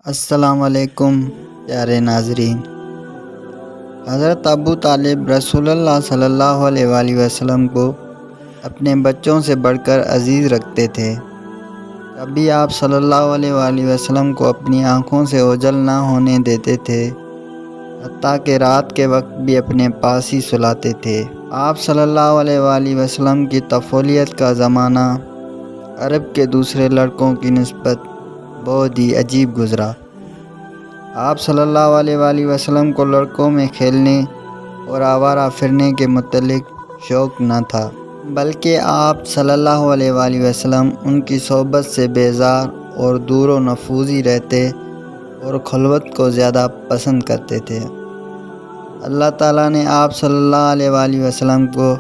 السلام علیکم پیارے ناظرین۔ حضرت ابو طالب رسول اللہ صلی اللہ علیہ وآلہ وسلم کو اپنے بچوں سے بڑھ کر عزیز رکھتے تھے۔ کبھی آپ صلی اللہ علیہ وآلہ وسلم کو اپنی آنکھوں سے اوجھل نہ ہونے دیتے تھے، حتیٰ کہ رات کے وقت بھی اپنے پاس ہی سلاتے تھے۔ آپ صلی اللہ علیہ وآلہ وسلم کی طفولیت کا زمانہ عرب کے دوسرے لڑکوں کی نسبت بہت ہی عجیب گزرا۔ آپ صلی اللہ علیہ وآلہ وسلم کو لڑکوں میں کھیلنے اور آوارہ پھرنے کے متعلق شوق نہ تھا، بلکہ آپ صلی اللہ علیہ وآلہ وسلم ان کی صحبت سے بیزار اور دور و نفوذی رہتے اور خلوت کو زیادہ پسند کرتے تھے۔ اللہ تعالیٰ نے آپ صلی اللہ علیہ وآلہ وسلم کو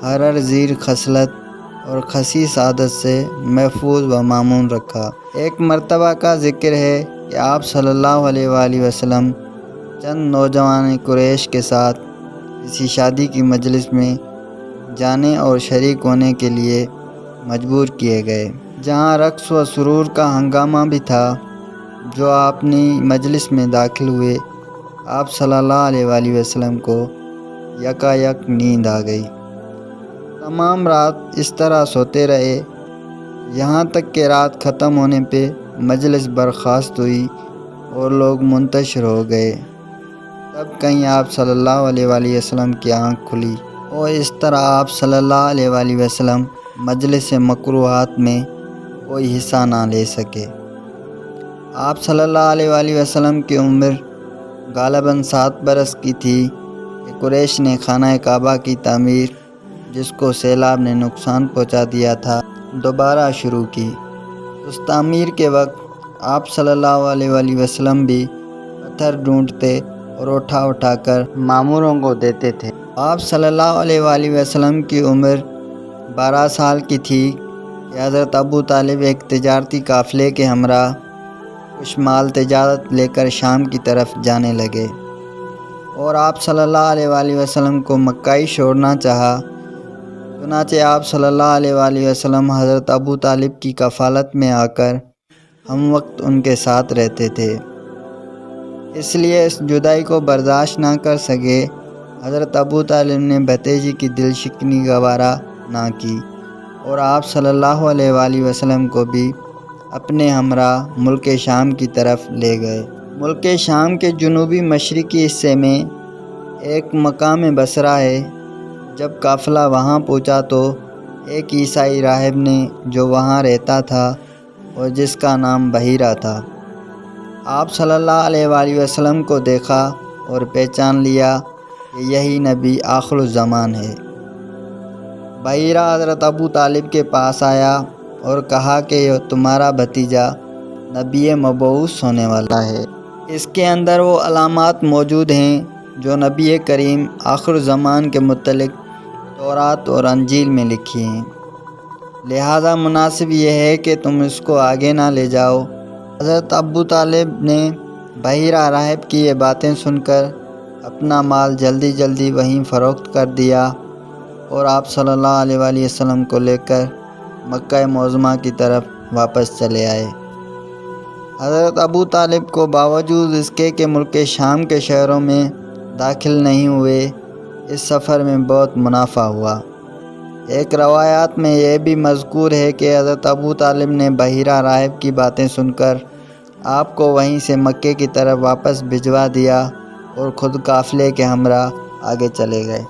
ہر زیر خصلت اور خسیس عادت سے محفوظ و مامون رکھا۔ ایک مرتبہ کا ذکر ہے کہ آپ صلی اللہ علیہ وآلہ وسلم چند نوجوان قریش کے ساتھ کسی شادی کی مجلس میں جانے اور شریک ہونے کے لیے مجبور کیے گئے، جہاں رقص و سرور کا ہنگامہ بھی تھا۔ جو اپنی مجلس میں داخل ہوئے، آپ صلی اللہ علیہ وآلہ وسلم کو یکایک نیند آ گئی۔ تمام رات اس طرح سوتے رہے، یہاں تک کہ رات ختم ہونے پہ مجلس برخاست ہوئی اور لوگ منتشر ہو گئے۔ تب کہیں آپ صلی اللہ علیہ وآلہ وسلم کی آنکھ کھلی اور اس طرح آپ صلی اللہ علیہ وآلہ وسلم مجلس مکروہات میں کوئی حصہ نہ لے سکے۔ آپ صلی اللہ علیہ وآلہ وسلم کی عمر غالباً 7 برس کی تھی کہ قریش نے خانہ کعبہ کی تعمیر، جس کو سیلاب نے نقصان پہنچا دیا تھا، دوبارہ شروع کی۔ اس تعمیر کے وقت آپ صلی اللہ علیہ وآلہ وسلم بھی پتھر ڈھونڈتے اور اٹھا کر ماموروں کو دیتے تھے۔ آپ صلی اللہ علیہ وآلہ وسلم کی عمر 12 سال کی تھی کہ حضرت ابو طالب ایک تجارتی قافلے کے ہمراہ کچھ مال تجارت لے کر شام کی طرف جانے لگے اور آپ صلی اللہ علیہ وآلہ وسلم کو مکہ ہی چھوڑنا چاہا۔ چنانچہ آپ صلی اللہ علیہ وآلہ وسلم حضرت ابو طالب کی کفالت میں آ کر ہم وقت ان کے ساتھ رہتے تھے۔ اس لیے اس جدائی کو برداشت نہ کر سکے حضرت ابو طالب نے بھتیجی کی دل شکنی گوارا نہ کی اور آپ صلی اللہ علیہ وآلہ وسلم کو بھی اپنے ہمراہ ملک شام کی طرف لے گئے۔ ملک شام کے جنوبی مشرقی حصے میں ایک مقام بصرہ ہے۔ جب قافلہ وہاں پہنچا تو ایک عیسائی راہب نے، جو وہاں رہتا تھا اور جس کا نام بحیرہ تھا، آپ صلی اللہ علیہ وآلہ وسلم کو دیکھا اور پہچان لیا کہ یہی نبی آخر الزمان ہے۔ بحیرہ حضرت ابو طالب کے پاس آیا اور کہا کہ یہ تمہارا بھتیجا نبی مبعوث ہونے والا ہے۔ اس کے اندر وہ علامات موجود ہیں جو نبی کریم آخر الزمان کے متعلق تورات اور انجیل میں لکھی ہیں، لہذا مناسب یہ ہے کہ تم اس کو آگے نہ لے جاؤ۔ حضرت ابو طالب نے بحیرہ راہب کی یہ باتیں سن کر اپنا مال جلدی وہیں فروخت کر دیا اور آپ صلی اللہ علیہ وآلہ وسلم کو لے کر مکہ معظمہ کی طرف واپس چلے آئے۔ حضرت ابو طالب کو باوجود اس کے ملک شام کے شہروں میں داخل نہیں ہوئے، اس سفر میں بہت منافع ہوا۔ ایک روایات میں یہ بھی مذکور ہے کہ حضرت ابو طالب نے بحیرہ راہب کی باتیں سن کر آپ کو وہیں سے مکے کی طرف واپس بھجوا دیا اور خود قافلے کے ہمراہ آگے چلے گئے۔